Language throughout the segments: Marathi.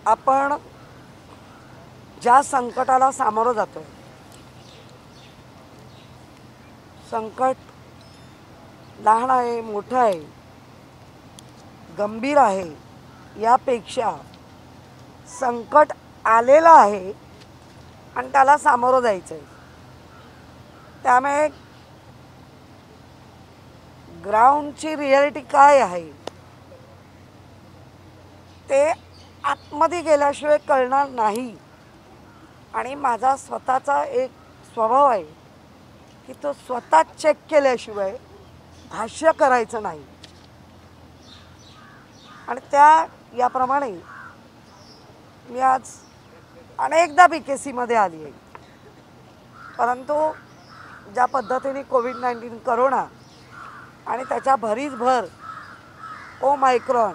आपण ज्या संकटाला सामोरं जातोय, संकट लहान आहे, मोठं आहे, गंभीर आहे, यापेक्षा संकट आलेलं आहे आणि त्याला सामोरं जायचं आहे. त्यामुळे ग्राउंडची रिॲलिटी काय आहे ते आतमध्ये गेल्याशिवाय कळणार नाही. आणि माझा स्वतःचा एक स्वभाव आहे की तो स्वतः चेक केल्याशिवाय भाष्य करायचं नाही. आणि याप्रमाणे मी आज अनेकदा BKCमध्ये आली आहे. परंतु ज्या पद्धतीने कोविड-19 करोना आणि त्याच्या भरीसभर ओमायक्रॉन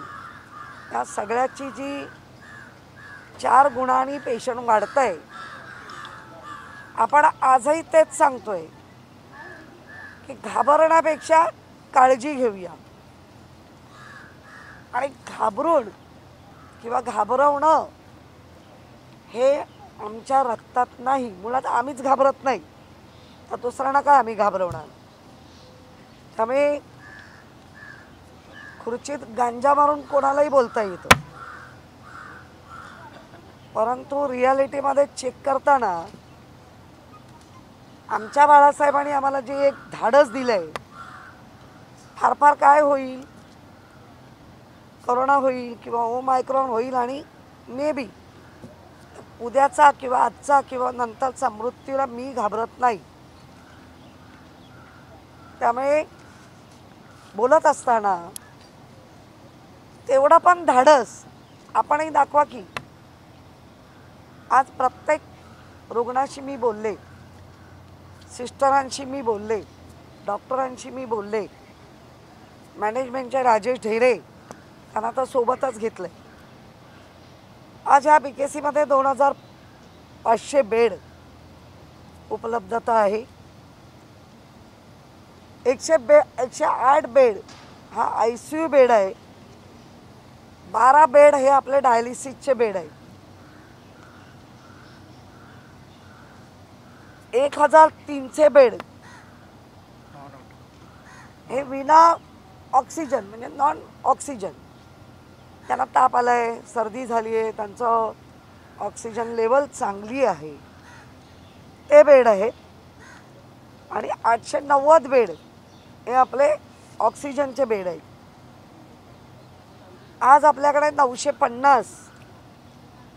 या सगळ्याची जी 4 गुणांनी पेशंट वाढत आहे, आपण आजही तेच सांगतोय की घाबरण्यापेक्षा काळजी घेऊया. आणि घाबरून किंवा घाबरवणं हे आमच्या रक्तात नाही. मुळात आम्हीच घाबरत नाही तर दुसऱ्यांना काय आम्ही घाबरवणार. त्यामुळे खुर्चीत गांजा मारून कोणालाही बोलता येतं, परंतु रिॲलिटीमध्ये चेक करताना आमच्या बाळासाहेबांनी आम्हाला जे एक धाडस दिलं आहे, फार फार काय होईल, करोना होईल किंवा ओमायक्रॉन होईल आणि मे बी उद्याचा किंवा आजचा किंवा नंतरचा मृत्यूला मी घाबरत नाही. त्यामुळे बोलत असताना तेवढा पण धाडस आपणही दाखवा की आज प्रत्येक रुग्णाशी मी बोलले, सिस्टरांशी मी बोलले, डॉक्टरांशी मी बोलले, मॅनेजमेंटचे राजेश ढेरे त्यांना तर सोबतच घेतलं. आज ह्या BKCमध्ये 2500 बेड उपलब्धता आहे. 108 बेड हा ICU बेड आहे. 12 बेड हे आपले डायलिसिसचे बेड आहे. 1300 बेड हे विना ऑक्सिजन म्हणजे नॉन ऑक्सिजन. त्यांना ताप आला आहे, सर्दी झाली आहे, त्यांचं ऑक्सिजन लेवल चांगली आहे, ते बेड आहेत. आणि 890 बेड हे आपले ऑक्सिजनचे बेड आहेत. आज आपल्याकडे 950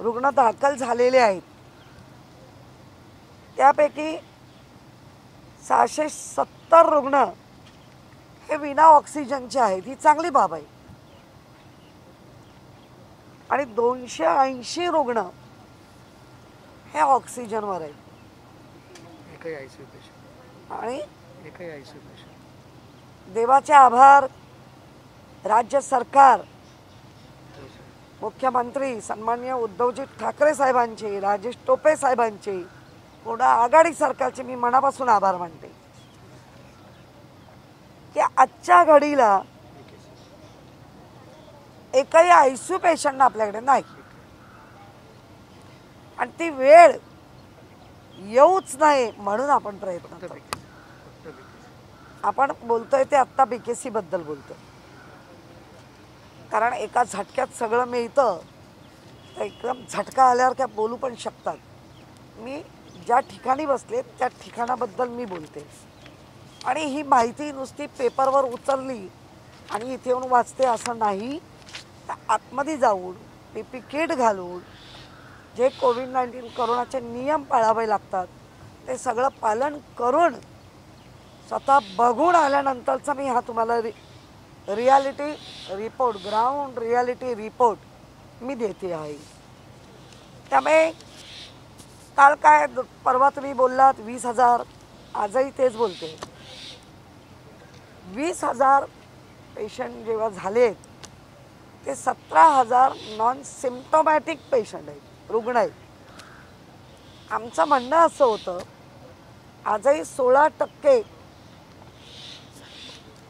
रुग्ण दाखल झालेले आहेत. त्यापैकी 670 रुग्ण हे विना ऑक्सिजनचे आहेत. ही चांगली बाब आहे. आणि 280 रुग्ण हे ऑक्सिजनवर आहेत. आणि देवाचे आभार, राज्य सरकार, मुख्यमंत्री सन्माननीय उद्धवजी ठाकरे साहेबांचे, राजेश टोपे साहेबांचे, पूर्ण आघाडी सरकारचे मी मनापासून आभार मानते की आजच्या घडीला एकही ICU पेशंट आपल्याकडे नाही. आणि ती वेळ येऊच नाही म्हणून आपण प्रयत्न करतो. आपण बोलतोय ते आत्ता BKC बद्दल बोलतोय, कारण एका झटक्यात सगळं मिळतं. तर एकदम झटका आल्यावर काय बोलू पण शकतात. मी ज्या ठिकाणी बसले त्या ठिकाणाबद्दल मी बोलते. आणि ही माहिती नुसती पेपरवर उचलली आणि इथे येऊन वाचते असं नाही. तर आतमध्ये जाऊन PP किट घालून जे कोविड-19 करोनाचे नियम पाळावे लागतात ते सगळं पालन करून स्वतः बघून आल्यानंतरचा मी हा तुम्हाला reality report, ground reality report मी देते आहे. त्यामुळे काल काय, परवा तुम्ही बोललात 20,000, आजही तेच बोलते. 20,000 पेशंट जेव्हा झालेत ते 17,000 नॉन सिम्प्टोमॅटिक पेशंट आहेत, रुग्ण आहेत. आमचं म्हणणं असं होतं आजही 16%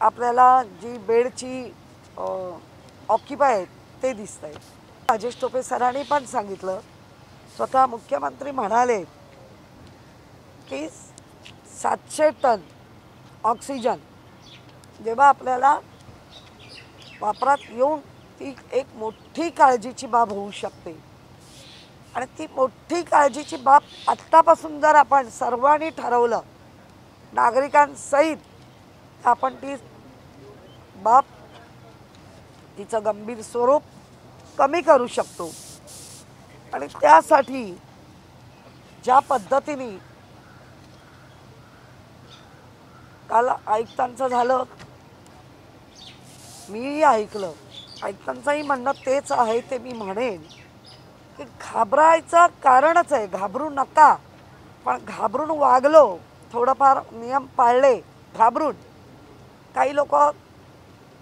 आपल्याला जी बेडची ऑक्युपाय आहेत ते दिसत आहेत. राजेश टोपे सरांनी पण सांगितलं, स्वतः मुख्यमंत्री म्हणाले की 700 टन ऑक्सिजन जेव्हा आपल्याला वापरात येऊन ती एक मोठी काळजीची बाब होऊ शकते आणि ती मोठी काळजीची बाब आत्तापासून जर आपण सर्वांनी ठरवलं नागरिकांसहित आपण ती बाब तिचं गंभीर स्वरूप कमी करू शकतो। आणि त्यासाठी ज्या पद्धतीने काल आयुक्तांचं झालं, मी ऐकलं, आयुक्तांचंही म्हणणं तेच आहे ते मी म्हणेन की घाबरायचं कारणच आहे, घाबरू नका, पण घाबरून वागलो, थोडंफार नियम पाळले घाबरून, काही लोक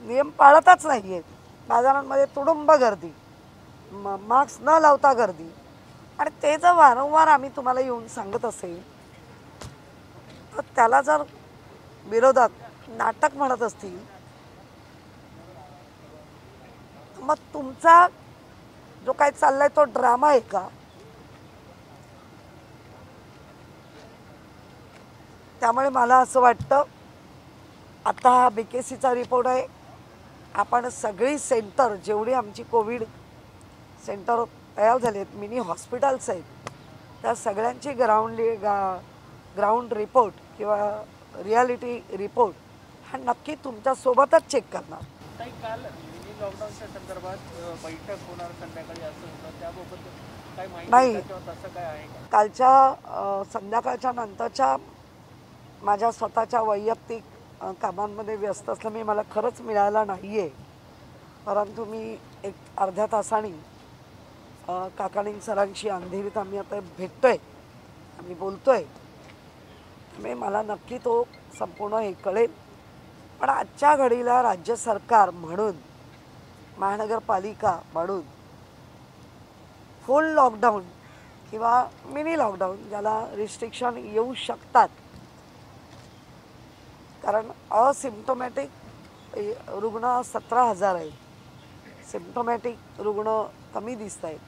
नियम पाळतच नाही आहेत, बाजारांमध्ये तुडुंब गर्दी, मास्क न लावता गर्दी, आणि ते जर वारंवार आम्ही तुम्हाला येऊन सांगत असेल तर त्याला जर विरोधक नाटक म्हणत असतील मग तुमचा जो काय चाललाय तो ड्रामा आहे का? त्यामुळे मला असं वाटतं आता हा BKCचा रिपोर्ट आहे, आपण सगळी सेंटर जेवढी आमची कोविड सेंटर तयार झाले आहेत, मिनी हॉस्पिटल्स आहेत, त्या सगळ्यांची ग्राउंड रिपोर्ट किंवा रियालिटी रिपोर्ट हा नक्की तुमच्यासोबतच चेक करणार। काल मिनी लॉकडाऊनच्या संदर्भात बैठक होणार संध्याकाळी असं होतं, त्याबाबत काय माहिती नाही, तसं काय आहे का? कालच्या संध्याकाळच्या नंतरच्या माझ्या स्वतःच्या वैयक्तिक कामांमध्ये व्यस्त असल्यामुळे मला खरंच मिळाला नाही आहे, परंतु मी एक अर्ध्या तासाने काकाणी सरांशी अंधेरीत आम्ही आता भेटतोय, आम्ही बोलतोय, त्यामुळे मला नक्की तो संपूर्ण हे कळेल। पण आजच्या घडीला राज्य सरकार म्हणून, महानगरपालिका म्हणून फुल लॉकडाऊन किंवा मिनी लॉकडाऊन ज्याला रिस्ट्रिक्शन येऊ शकतात, कारण असिम्प्टोमॅटिक रुग्ण 17,000 आहेत, सिम्प्टोमॅटिक रुग्ण कमी दिसत आहेत,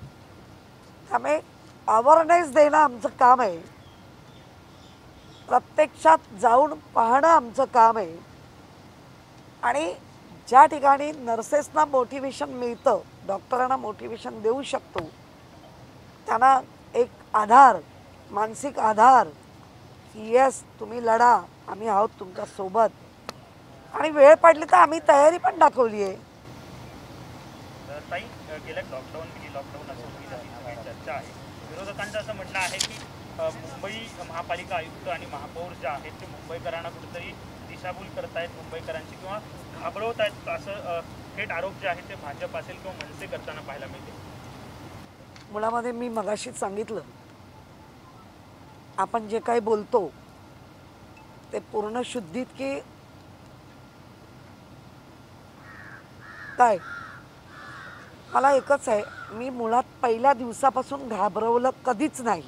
त्यामुळे अवेअरनेस देणं आमचं काम आहे, प्रत्यक्षात जाऊन पाहणं आमचं काम आहे, आणि ज्या ठिकाणी नर्सेसना मोटिवेशन मिळतं, डॉक्टरांना मोटिवेशन देऊ शकतो, त्यांना एक आधार, मानसिक आधार, येस तुम्ही लढा, आम्ही आहोत तुमच्यासोबत, आणि वेळ पडली तर आम्ही तयारी पण दाखवली आहे। ताई, गेल्या लॉकडाऊन असं होईल चर्चा आहे, विरोधकांचं असं म्हणणं आहे की मुंबई महापालिका आयुक्त आणि महापौर जे आहेत ते मुंबईकरांना कुठेतरी दिशाभूल करतायत मुंबईकरांची किंवा घाबरवत आहेत, असं थेट आरोप जे आहे ते भाजप असेल किंवा मनसे करताना पाहायला मिळते। मुळामध्ये मी मगाशीच सांगितलं, आपण जे काही बोलतो ते पूर्ण शुद्धीत की काय, मला एकच आहे, मी मुळात पहिल्या दिवसापासून घाबरवलं कधीच नाही,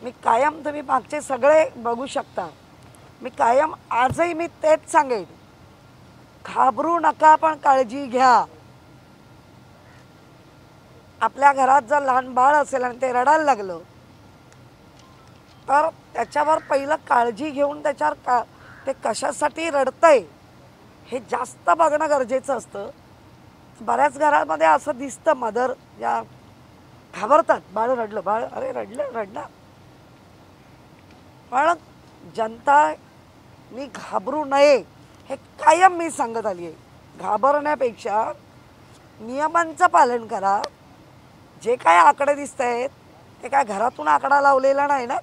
मी कायम, तुम्ही मागचे सगळे बघू शकता, मी कायम आजही मी तेच सांगेन, घाबरू नका पण काळजी घ्या। आपल्या घरात जर लहान बाळ असेल आणि ते रडायला लागलं तर त्याच्यावर पहिलं काळजी घेऊन त्याच्यावर ते कशासाठी रडतंय हे जास्त बघणं गरजेचं असतं। बऱ्याच घरांमध्ये असं दिसतं, मदर या घाबरतात, बाळ रडलं, बाळ अरे रडलं, पण जनतानी घाबरू नये हे कायम मी सांगत आली आहे। घाबरण्यापेक्षा नियमांचं पालन करा, जे काय आकडे दिसत आहेत ते काय घरातून आकडा लावलेला नाही ना,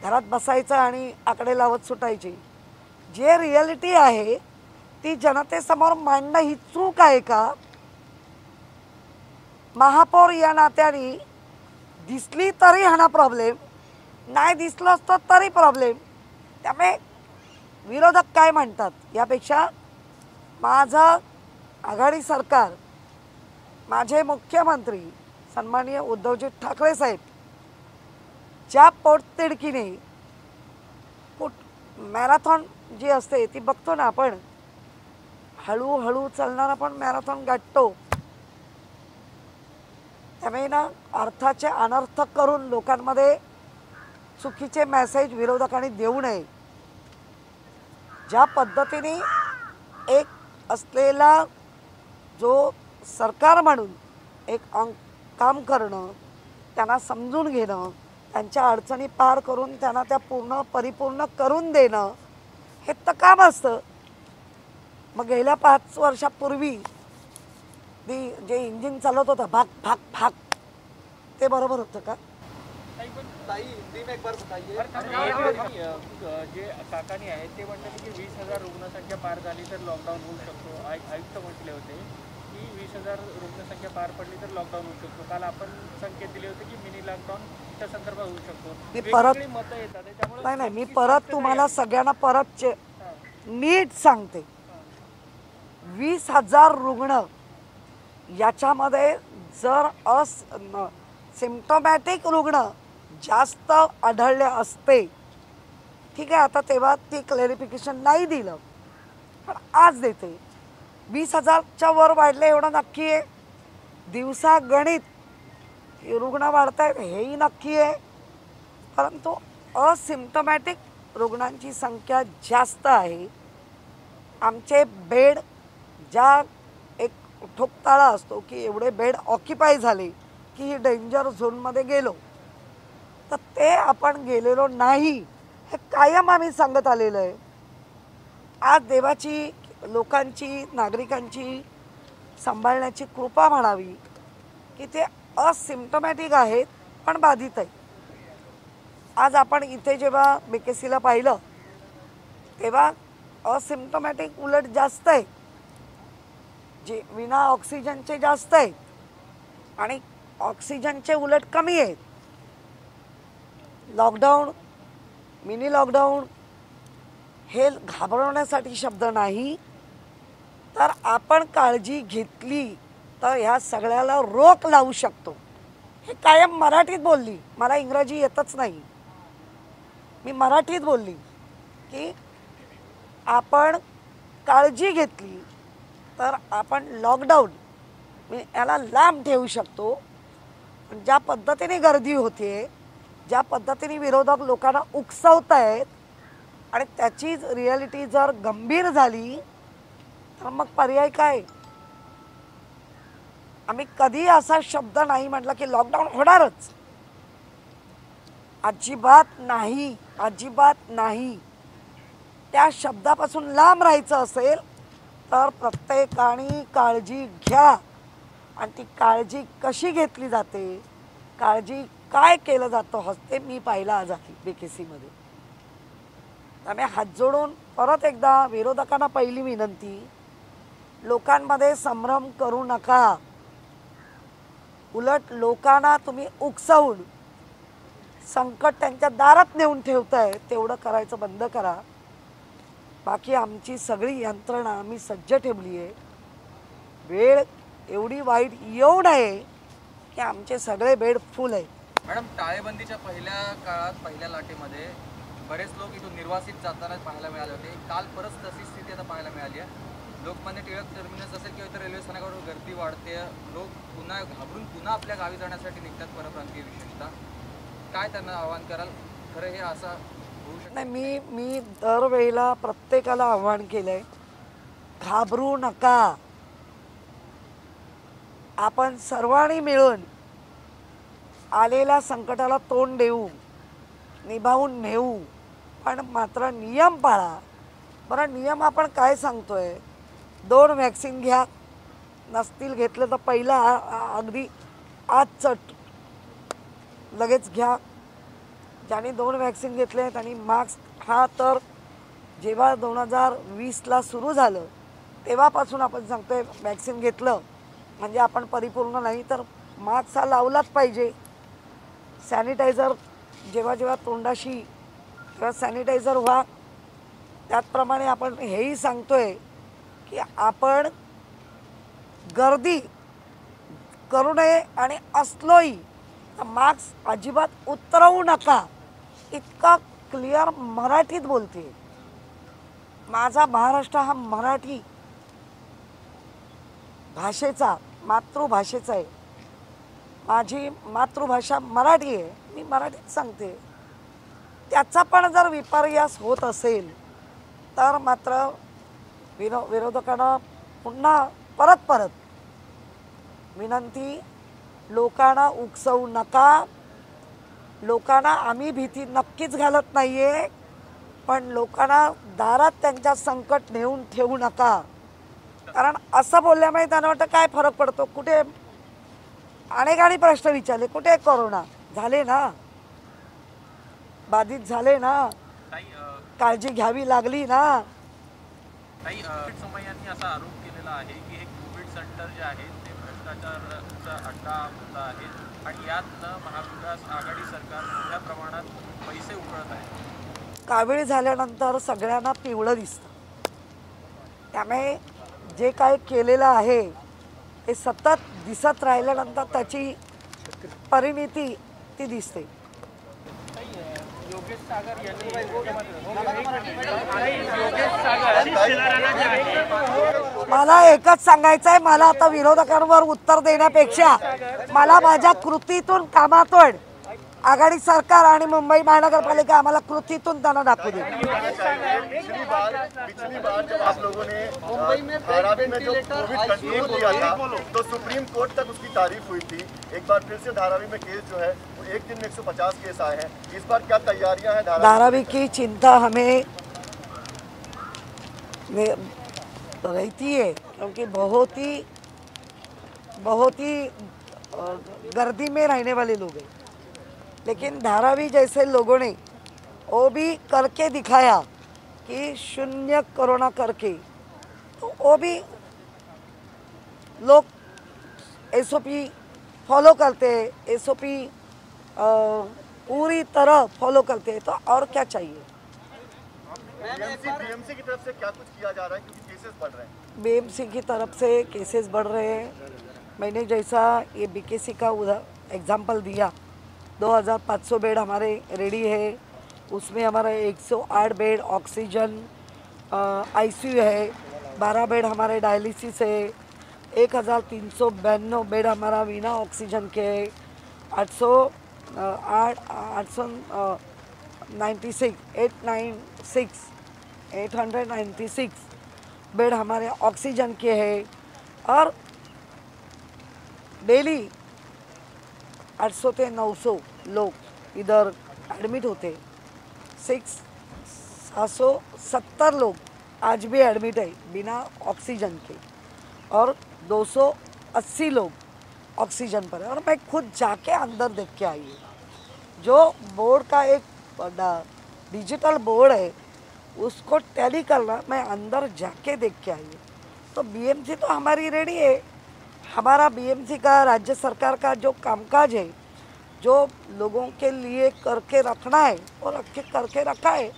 घरात बसायचं आणि आकडे लावत सुटायचे, जे रियालिटी आहे ती जनतेसमोर मांडणं ही चूक आहे का? महापौर या नात्याने दिसली तरी हा प्रॉब्लेम, नाही दिसलं असतं तरी प्रॉब्लेम, त्यामुळे विरोधक काय म्हणतात यापेक्षा माझं आघाडी सरकार, माझे मुख्यमंत्री सन्माननीय उद्धवजी ठाकरे साहेब ज्या पोटतिडकीने मॅरेथॉन जी असते ती बघतो ना आपण, हळूहळू चालणारा पण मॅरेथॉन गाठतो, त्यामुळे ना अर्थाचे अनर्थ करून लोकांमध्ये चुकीचे मेसेज विरोधकांनी देऊ नये. ज्या पद्धतीने एक असलेला जो सरकार म्हणून एक काम करणं, त्यांना समजून घेणं, त्यांच्या अडचणी पार करून त्यांना त्या परिपूर्ण करून देणं हे तर काम असतं. मग गेल्या 5 वर्षापूर्वी जे इंजिन चालत होतं भाग भाग भाग, ते बरोबर होतं का? जे काकानी आहेत ते म्हणतात की 20,000 रुग्णसंख्या पार झाली तर लॉकडाऊन होऊ शकतो. आयुक्त म्हटले होते की 20,000 रुग्णसंख्या पार पडली तर लॉकडाऊन होऊ शकतो. काल आपण संकेत दिले होते की मिनी लॉकडाऊन त्या संदर्भात होऊ शकतो. वेगवेगळी मतं येतात त्याच्यामुळे नाही मी परत तुम्हाला सगळ्यांना परत नीट सांगते. 20,000 रुग्ण याच्यामध्ये जर सिम्प्टोमॅटिक रुग्ण जास्त आढळले असते, ठीक आहे, आता तेव्हा ती क्लॅरिफिकेशन नाही दिलं, पण आज देते. 20,000च्या वर वाढले एवढं नक्की आहे. दिवसागणित रुग्ण वाढत आहेत हेही नक्की आहे. परंतु असिम्प्टोमॅटिक रुग्णांची संख्या जास्त आहे. आमचे बेड ज्या एक ठोकताळा असतो की एवढे बेड ऑक्युपाय झाले की ही डेंजर झोनमध्ये गेलो, तर ते आपण गेलेलो नाही हे कायम आम्ही सांगत आलेलं आहे. आज देवाची, लोकांची, नागरिकांची सांभाळण्याची कृपा म्हणावी की ते असिम्प्टोमॅटिक आहेत पण बाधित आहेत. आज आपण इथे जेव्हा BKCला पाहिलं तेव्हा असिम्प्टोमॅटिक उलट जास्त आहे, जे विना ऑक्सिजनचे जास्त आहेत आणि ऑक्सिजनचे उलट कमी आहेत. लॉकडाऊन, मिनी लॉकडाऊन हे घाबरवण्यासाठी शब्द नाही, तर आपण काळजी घेतली तर ह्या सगळ्याला रोख लावू शकतो. हे कायम मराठीत बोलली, मला इंग्रजी येतच नाही, मी मराठीत बोलली की आपण काळजी घेतली तर आपण लॉकडाऊन याला लांब ठेवू शकतो. ज्या पद्धतीने गर्दी होते, ज्या पद्धतीने विरोधक लोकांना उकसवत आहेत आणि त्याचीच रिॲलिटी जर गंभीर झाली तर मग पर्याय काय? आम्ही कधी असा शब्द नाही म्हटला की लॉकडाऊन होणारच. अजिबात नाही, अजिबात नाही. त्या शब्दापासून लांब राहायचं असेल तर प्रत्येकाने काळजी घ्या. आणि ती काळजी कशी घेतली जाते, काळजी काय केलं जातं ते मी पाहिलं आज आहे BKCमध्ये. त्यामुळे हात जोडून परत एकदा विरोधकांना पहिली विनंती, लोकांमध्ये संभ्रम करू नका. उलट लोकांना तुम्ही उकसवून संकट त्यांच्या दारात नेऊन ठेवताय, तेवढं करायचं बंद करा. बाकी आमची सगळी यंत्रणा आम्ही सज्ज ठेवली आहे. वेळ एवढी वाईट येऊ नये की आमचे सगळे बेड फुल आहेत. मॅडम, टाळेबंदीच्या पहिल्या काळात, पहिल्या लाटेमध्ये बरेच लोक इथून निर्वासित जाताना पाहायला मिळाले होते. काल परत तशी स्थिती आता पाहायला मिळाली आहे. लोकमान्य टिळक टर्मिनस असेल किंवा इतर रेल्वे स्थानकावर गर्दी वाढते, लोक पुन्हा घाबरून पुन्हा आपल्या गावी जाण्यासाठी निघतात, परप्रांतीय विशेषतः. काय त्यांना आवाहन कराल? खरं हे असं होऊ शकतं? नाही, मी दरवेळेला प्रत्येकाला आव्हान केलंय, घाबरू नका. आपण सर्वांनी मिळून आलेल्या संकटाला तोंड देऊ, निभावून नेऊ, पण मात्र नियम पाळा. बरं, नियम आपण काय सांगतोय? 2 वॅक्सिन घ्या, नसतील घेतलं तर पहिला अगदी आज लगेच घ्या. ज्याने 2 वॅक्सिन घेतले त्यांनी मास्क, हा तर जेव्हा 2020ला सुरू झालं तेव्हापासून आपण सांगतोय वॅक्सिन घेतलं म्हणजे आपण परिपूर्ण नाही, तर मास्क हा लावलाच पाहिजे. सॅनिटायझर जेव्हा जेव्हा तोंडाशी तेव्हा सॅनिटायझर व्हा. त्याचप्रमाणे आपण हेही सांगतोय की आपण गर्दी करू नये आणि असलोही तर मास्क अजिबात उतरवू नका. इतका क्लिअर मराठीत बोलते. माझा महाराष्ट्र हा मराठी भाषेचा, मातृभाषेचा आहे. माझी मातृभाषा मराठी आहे, मी मराठीत सांगते. त्याचा पण जर विपर्यास होत असेल तर मात्र विरोधकांना पुन्हा परत विनंती, लोकांना उकसवू नका. लोकांना आम्ही भीती नक्कीच घालत नाहीये, पण लोकांना दारात त्यांच्या संकट नेऊन ठेवू नका. कारण असं बोलल्यामुळे त्यांना वाटतं काय फरक पडतो. कुठे अनेकांनी प्रश्न विचारले, कुठे कोरोना झाले ना, बाधित झाले ना, काळजी घ्यावी लागली ना. काही समय यांनी असा आरोप केलेला आहे की हे कोविड सेंटर जे आहे ते भ्रष्टाचाराचा अड्डा होता आहे आणि यात महाविकास आघाडी सरकार मोठ्या प्रमाणात पैसे उकळत आहे. कावीळ झाल्यानंतर सगळ्यांना पिवळं दिसतं. त्यामुळे जे काय केलेलं आहे ते सतत दिसत राहिल्यानंतर त्याची परिणिती ती दिसते. योगेश सागर यांनी शिला राणा जे आहे, मला एकच सांगायचं आहे, मला आता विरोधकांवर उत्तर देण्यापेक्षा मला माझ्या कृतीतून, कामातून आघाडी सरकार आणि मुंबई महानगरपालिका आम्हाला कृतीतून त्यांना दाखवू दे. पिछली बार जब आप लोगों ने धारावी में जो कोविड कंट्रोल किया था तो सुप्रीम कोर्ट तक उसकी तारीफ हुई थी. एक बार फिर से धारावी में केस जो है वो एक दिन में 150 केस आए हैं. इस बार क्या तैयारियां हैं धारावी की चिंता हमें रहती है, क्योंकि बहुत ही गर्दी में रहने वाले लोग हैं. लेकिन धारावी जैसे लोगों ने वो भी करके दिखाया कि शून्य कोरोना करके, तो वो भी लोग एसओपी फॉलो करते हैं, एसओपी पूरी तरह फॉलो करते हैं. तो और क्या चाहिए. बीएमसी की तरफ से क्या कुछ किया जा रहा है, क्योंकि केसेस बढ़ रहे हैं. बीएमसी की तरफ से केसेस बढ़ रहे हैं. मैंने जैसा ये बीकेसी का एग्जाम्पल दिया, 2500 बेड हमारे रेडी है. उसमें हमारा 108 बेड ऑक्सीजन आईसीयू है, 12 बेड हमारे डायलिसिस है, 1392 बेड हमारा बिना ऑक्सीजन के है, 896 बेड हमारे ऑक्सीजन के हैं. और डेली 800 से 900 लोग इधर एडमिट होते. 770 लोग आज भी एडमिट है बिना ऑक्सीजन के, और 280 लोग ऑक्सीजन पर है. और मैं खुद जाके अंदर देख के आई हूँ. जो बोर्ड का एक डिजिटल बोर्ड है उसको टैली करना, मैं अंदर जाके देख के आई हूँ. तो बीएमसी तो हमारी रेडी है. हमारा बीएमसी का, राज्य सरकार का जो कामकाज है, जो लोगों के लिए करके रखना है वो करके रखा है.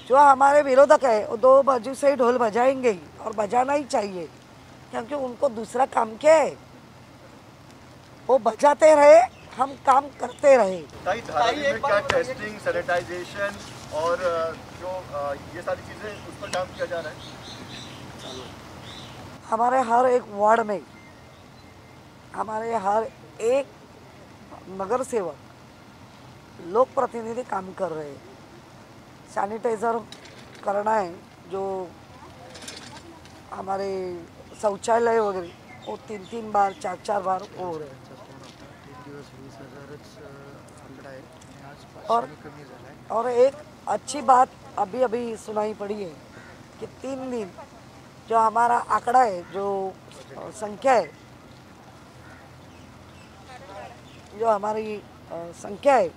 जो हमारे विरोधक है वो दो बाजू से ढोल बजाएंगे ही, और बजाना ही चाहिए, क्योंकि उनको दूसरा काम क्या है. वो बजाते रहे, हम काम करते रहे. धारावी में क्या टेस्टिंग, सैनिटाइजेशन और जो ये सारी चीजें उस पर काम किया जा रहा है. हमारे हर एक वार्ड में, हमारे हर एक नगर सेवक, लोक प्रतिनिधि काम कर रहे हैं. सैनिटाइज़र करना है, जो हमारे शौचालय वगैरह वो 3 बार 4 बार हो रहे हैं. और एक अच्छी बात अभी सुनाई पड़ी है कि 3 दिन जो हमारा आंकड़ा है, जो संख्या है, जो हमारी संख्या है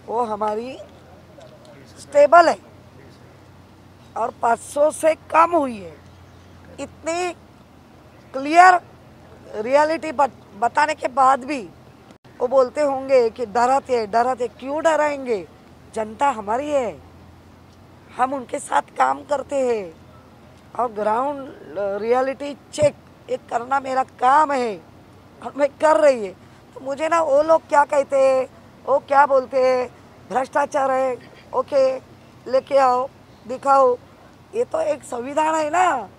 वो हमारी स्टेबल है और 500 से कम हुई है. इतनी क्लियर रियलिटी बताने के बाद भी वो बोलते होंगे कि डराते. क्यों डराएंगे. जनता हमारी है, हम उनके साथ काम करते हैं, और ग्राउंड रियलिटी चेक एक करना मेरा काम है, और मैं कर रही है. तो मुझे ना वो लोग क्या कहते हैं, वो क्या बोलते हैं, भ्रष्टाचार है, ओके लेके आओ, दिखाओ. ये तो एक संविधान है ना.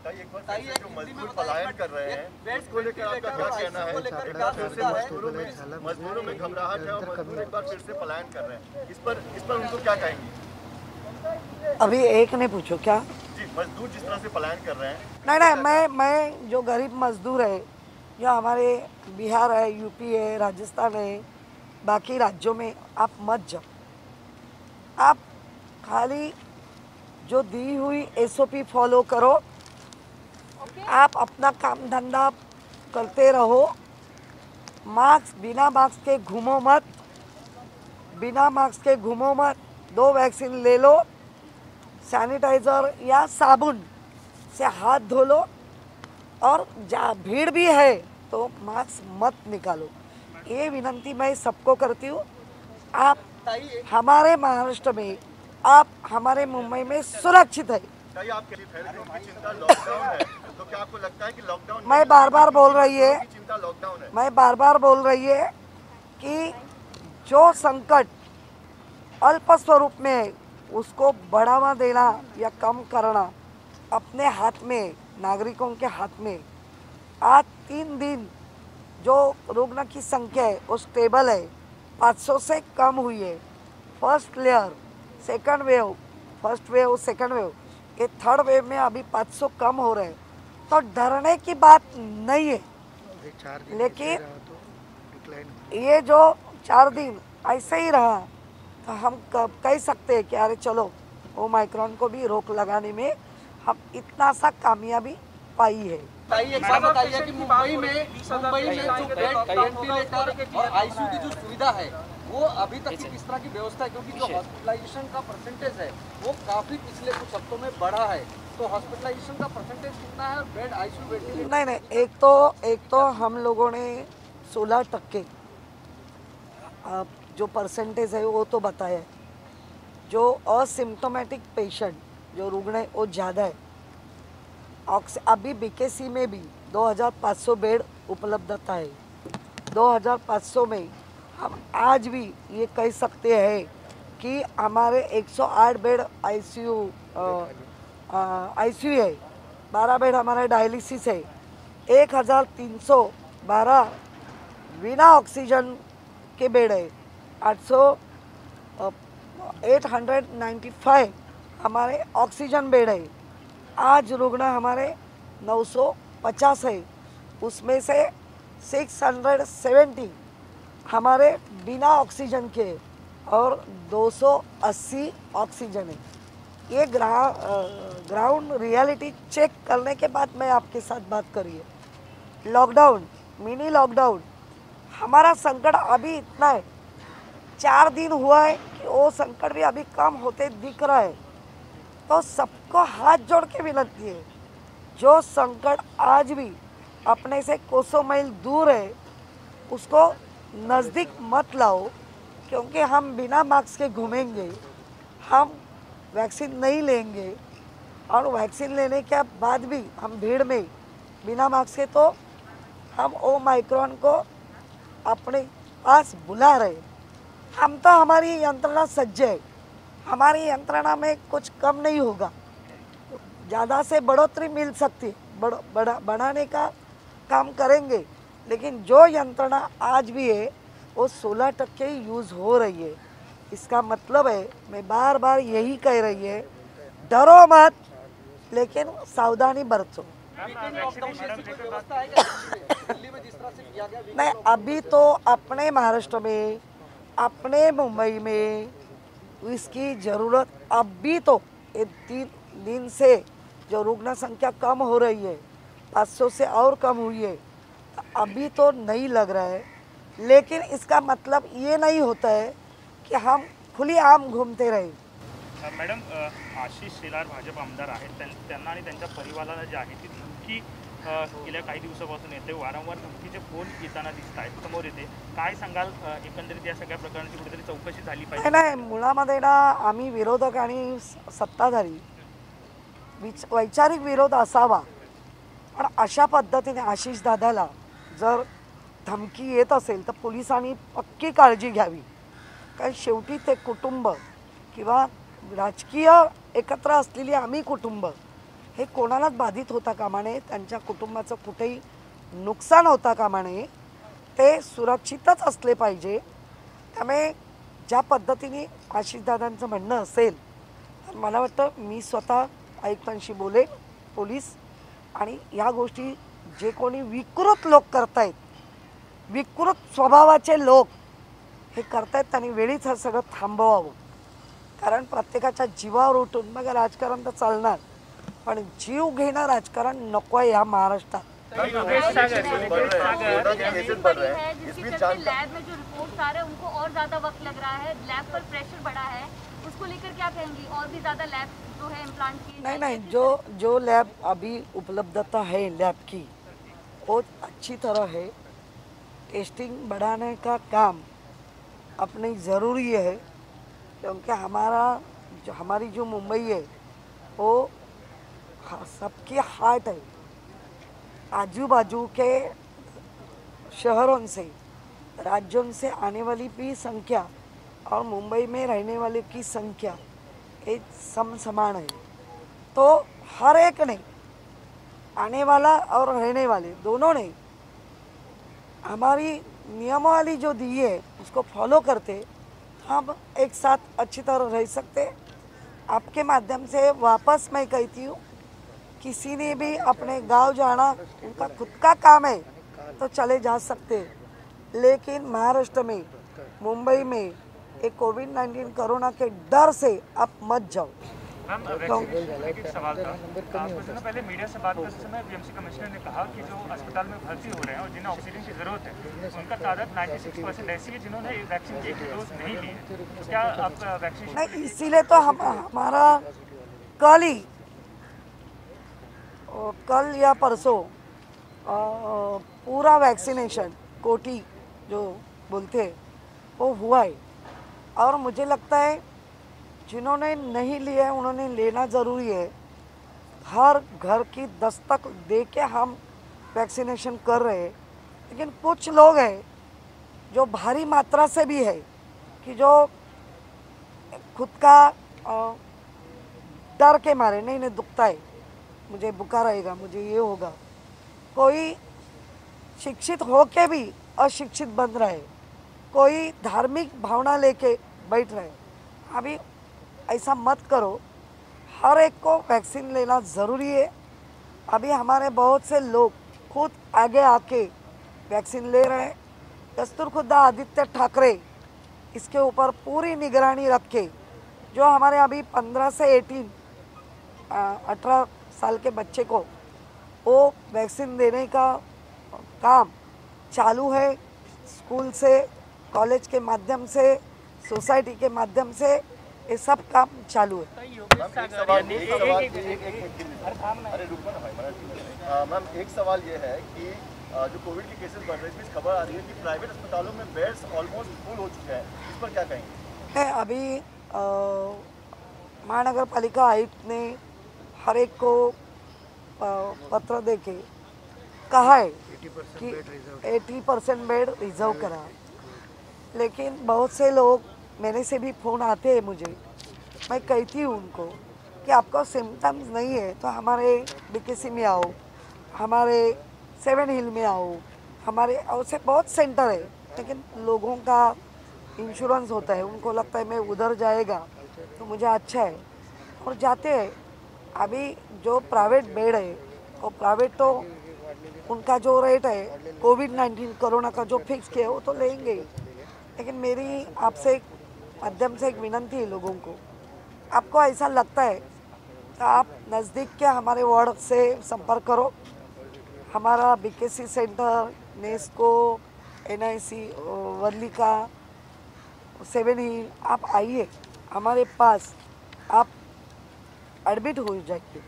एक बार फिर से जो मजदूर पलायन कर रहे हैं उसको लेकर आपका क्या कहना है? मजदूरों में घबराहट है और मजदूर एक बार फिर से पलायन कर रहे हैं, इस पर उनको क्या कहेंगे? अभी एक ने पूछो क्या? जी, मजदूर जिस तरह से पलायन कर रहे हैं। नहीं, मैं जो गरीब मजदूर है, जो हमारे बिहार है, यूपी है, राजस्थान है, बाकी राज्यों में आप मत जाओ। आप खाली जो दी हुई SOP फॉलो करो। आप अपना काम धंधा करते रहो। बिना मास्क के घूमो मत, बिना मास्क के घूमो मत। 2 वैक्सीन ले लो, सैनिटाइज़र या साबुन से हाथ धो लो, और भीड़ भी है तो मास्क मत निकालो। ये विनंती मैं सबको करती हूँ। आप हमारे महाराष्ट्र में, आप हमारे मुंबई में सुरक्षित है। आपकी चिंता लॉकडाउन है, तो क्या आपको लगता है कि लॉकडाउन मैं बार बार बोल रही है, चिंता लॉकडाउन है? मैं बार बार बोल रही है कि जो संकट अल्प स्वरूप में है उसको बढ़ावा देना या कम करना अपने हाथ में, नागरिकों के हाथ में। आज 3 दिन जो रुग्ण की संख्या है वो स्टेबल है, 500 से कम हुई है। First layer, second wave, first wave, second wave, ये थर्ड वेव में अभी 500 कम हो रहे हैं, तो डरने की बात नहीं है। लेकिन ये जो 4 दिन ऐसे ही रहा तो हम कह सकते हैं कि अरे चलो ओमाइक्रॉन को भी रोक लगाने में हम इतना सा कामयाबी पाई है। एक बात बताइए कि मुंबई में जो बेड, वेंटिलेटर और आईसीयू की जो सुविधा है वो अभी तक की किस तरह की व्यवस्था है? क्योंकि जो हॉस्पिटलाइजेशन का परसेंटेज है वो काफी पिछले कुछ हफ्तों में बढ़ा है, तो हॉस्पिटलाइजेशन का परसेंटेज कितना है और बेड, आईसीयू, वेंटिलेटर? नहीं, एक तो हम लोगों ने 16% जो परसेंटेज है वो तो बताया है। जो असिम्टोमेटिक पेशेंट, जो रुग्ण है वो ज़्यादा है। अभी BKC में भी 2500 बेड उपलब्धता है। 2500 में हम आज भी ये कह सकते हैं कि हमारे 108 बेड ICU है, 12 बेड हमारा डायलिसिस है, 1312 बिना ऑक्सीजन के बेड है, 895 हमारे ऑक्सीजन बेड है। आज रुग्ण हमारे 950 है, उसमें से 670 हमारे बिना ऑक्सीजन के और 280 ऑक्सीजन है। ये ग्राउंड रियलिटी चेक करने के बाद मैं आपके साथ बात करिए। लॉकडाउन, मिनी लॉकडाउन, हमारा संकट अभी इतना है, 4 दिन हुआ है कि वो संकट भी अभी कम होते दिख रहा है। तो सबको हाथ जोड़ के विनती है, जो संकट आज भी अपने से कोसों मील दूर है उसको नज़दीक मत लाओ, क्योंकि हम बिना मास्क के घूमेंगे, हम वैक्सीन नहीं लेंगे, और वैक्सीन लेने के बाद भी हम भीड़ में बिना मास्क के, तो हम ओमाइक्रॉन को अपने पास बुला रहे। हम तो हमारी यंत्रणा सज्ज है, हमारी यंत्रणा में कुछ कम नहीं होगा, ज़्यादा से बढ़ोतरी मिल सकती है, बढ़ाने का काम करेंगे, लेकिन जो यंत्रणा आज भी है वो 16% ही यूज़ हो रही है। इसका मतलब है, मैं बार बार यही कह रही है, डरो मत लेकिन सावधानी बरतो। नहीं, अभी तो अपने महाराष्ट्र में, अपने मुंबई में इसकी ज़रूरत अभी तो 3 दिन से जो रुग्ण संख्या कम हो रही है, 500 से और कम हुई है, अभी तो नहीं लग रहा है। लेकिन इसका मतलब ये नहीं होता है कि हम खुली आम घूमते रहे। मॅडम, आशिष शेलार भाजप आमदार आहेत, त्यांना आणि त्यांच्या परिवाराला जे आहे ती धमकी गेल्या काही दिवसापासून येते, वारंवार धमकीचे फोन येताना दिसत आहेत, समोर येते, काय सांगाल? एकंदरीत या सगळ्या प्रकरणाची कुठेतरी चौकशी झाली पाहिजे? नाही, मुळामध्ये ना आम्ही विरोधक आणि सत्ताधारी वैचारिक विरोध असावा, पण अशा पद्धतीने आशिष दादाला जर धमकी येत असेल तर पोलिसांनी पक्की काळजी घ्यावी, कारण शेवटी ते कुटुंब किंवा राजकीय एकत्र असलेली आम्ही कुटुंब हे कोणालाच बाधित होता कामा नये, त्यांच्या कुटुंबाचं कुठेही नुकसान होता कामा नये, ते सुरक्षितच असले पाहिजे. त्यामुळे ज्या पद्धतीने आशिषदादांचं म्हणणं असेल तर मला वाटतं मी स्वतः आयुक्तांशी बोलेन, पोलीस, आणि ह्या गोष्टी जे कोणी विकृत लोक करतायत, विकृत स्वभावाचे लोक हे करतायत, त्यांनी वेळीच हे सगळं थांबवावं. कारण प्रत्येकाच्या जीवावर उठून मग राजकारण तर चालणार, पण जीव घेणं राजकारण नको आहे ह्या महाराष्ट्रात. लैब में जो रिपोर्ट्स आ रहे हैं उनको और ज़्यादा वक्त लग रहा है, लैब पर प्रेशर बढ़ा है, उसको लेकर क्या कहेंगी? और भी ज़्यादा लैब जो है इम्प्लांट की नहीं, जो लैब अभी उपलब्धता है लैब की वो अच्छी तरह है. टेस्टिंग बढ़ाने का काम अपनी ज़रूरी है, क्योंकि हमारी जो मुंबई है वो सबकी हार्ट है. आजू बाजू के शहरों से, राज्यों से आने वाली भी संख्या और मुंबई में रहने वाले की संख्या एक समान है. तो हर एक ने, आने वाला और रहने वाले दोनों ने, हमारी नियमावली जो दी है उसको फॉलो करते हम एक साथ अच्छी तरह रह सकते. आपके माध्यम से वापस मैं कहती हूँ, किसी ने भी अपने गांव जाना उनका खुद का काम है तो चले जा सकते, लेकिन महाराष्ट्र में, मुंबई में एक कोविड-19 कोरोना के डर से आप मत जाओ. मैम, वैक्सीनेशन एक सवाल था. कुछ दिनों पहले मीडिया से बात करते समय बीएमसी कमिश्नर ने कहा कि जो अस्पताल में भर्ती हो रहे हैं और जिन्हें ऑक्सीजन की ज़रूरत है उनका तादाद 96% ऐसी है जिन्होंने वैक्सीन की एक डोज नहीं ली है. तो क्या आप वैक्सीनेशन नहीं, इसीलिए तो हमारा कल या परसों पूरा वैक्सीनेशन कोटी जो बोलते हैं वो हुआ है. और मुझे लगता है जिन्होंने नहीं लिया है उन्होंने लेना ज़रूरी है. हर घर की दस्तक दे के हम वैक्सीनेशन कर रहे हैं, लेकिन कुछ लोग हैं जो भारी मात्रा से भी है कि जो खुद का डर के मारे, नहीं दुखता है, मुझे बुखार आएगा, मुझे ये होगा. कोई शिक्षित हो के भी अशिक्षित बन रहा है, कोई धार्मिक भावना लेके बैठ रहे. अभी ऐसा मत करो, हर एक को वैक्सीन लेना ज़रूरी है. अभी हमारे बहुत से लोग खुद आगे आके वैक्सीन ले रहे हैं. दस्तूर खुदा आदित्य ठाकरे इसके ऊपर पूरी निगरानी रख के जो हमारे अभी 15 से 18 साल के बच्चे को वो वैक्सीन देने का काम चालू है. स्कूल से, कॉलेज के माध्यम से, सोसाइटी के माध्यम से ये सब काम चालू है. मैम, एक सवाल ये है कि जो कोविड के केसेस बढ़ रहे हैं, इस बीच खबर आ रही है कि प्राइवेट अस्पतालों में बेड्स ऑलमोस्ट फुल हो चुके हैं. इस पर क्या कहेंगे? अभी महानगर पालिका आयुक्त ने हर एक को पत्र देके कहा है कि 80% बेड रिजर्व करा. लेकिन बहुत से लोग, मेरे से भी फ़ोन आते हैं मुझे, मैं कहती हूँ उनको कि आपको सिम्टम्स नहीं है तो हमारे बीकेसी में आओ, हमारे 7 हिल में आओ, हमारे ऐसे बहुत सेंटर है. लेकिन लोगों का इंश्योरेंस होता है, उनको लगता है मैं उधर जाएगा तो मुझे अच्छा है और जाते हैं. अभी जो प्राइवेट बेड है वो प्राइवेट तो उनका जो रेट है कोविड-19 कोरोना का जो फिक्स किया है वो तो लेंगे. लेकिन मेरी आपसे माध्यम से एक विनंती है लोगों को, आपको ऐसा लगता है तो आप नज़दीक के हमारे वार्ड से संपर्क करो. हमारा BKC centre, Nesco, NIC, Worli का 7 हिल, आप आइए हमारे पास, आप एडमिट हो जाएंगे,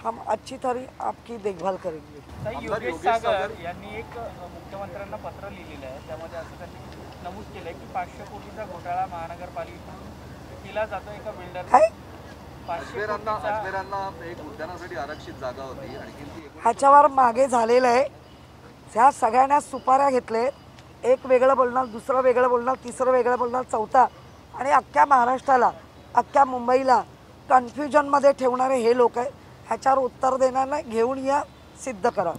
हम अच्छी तरह आपकी देखभाल करेंगे. योगेश सागर यांनी एक मुख्यमंत्र्यांना पत्र लिहिलेलं आहे, त्यामध्ये असं त्यांनी नमूद केलंय की 500 कोटीचा घोटाळा महानगरपालिकेकडून केला जातो एका बिल्डर. काय 500 कोटीचा अजमेरांना एक उद्यानासाठी आरक्षित जागा होती, आणखी ती ह्याच्यावर मागे झालेलं आहे. ह्या सगळ्यांना सुपाऱ्या घेतले, एक वेगळं बोलणार, दुसरं वेगळं बोलणार, तिसरं वेगळं बोलणार, चौथा, आणि अख्ख्या महाराष्ट्राला, अख्ख्या मुंबईला कन्फ्युजनमध्ये ठेवणारे हे लोक आहे. ह्याच्यावर उत्तर देणार नाही, घेऊन या, सिद्ध करा.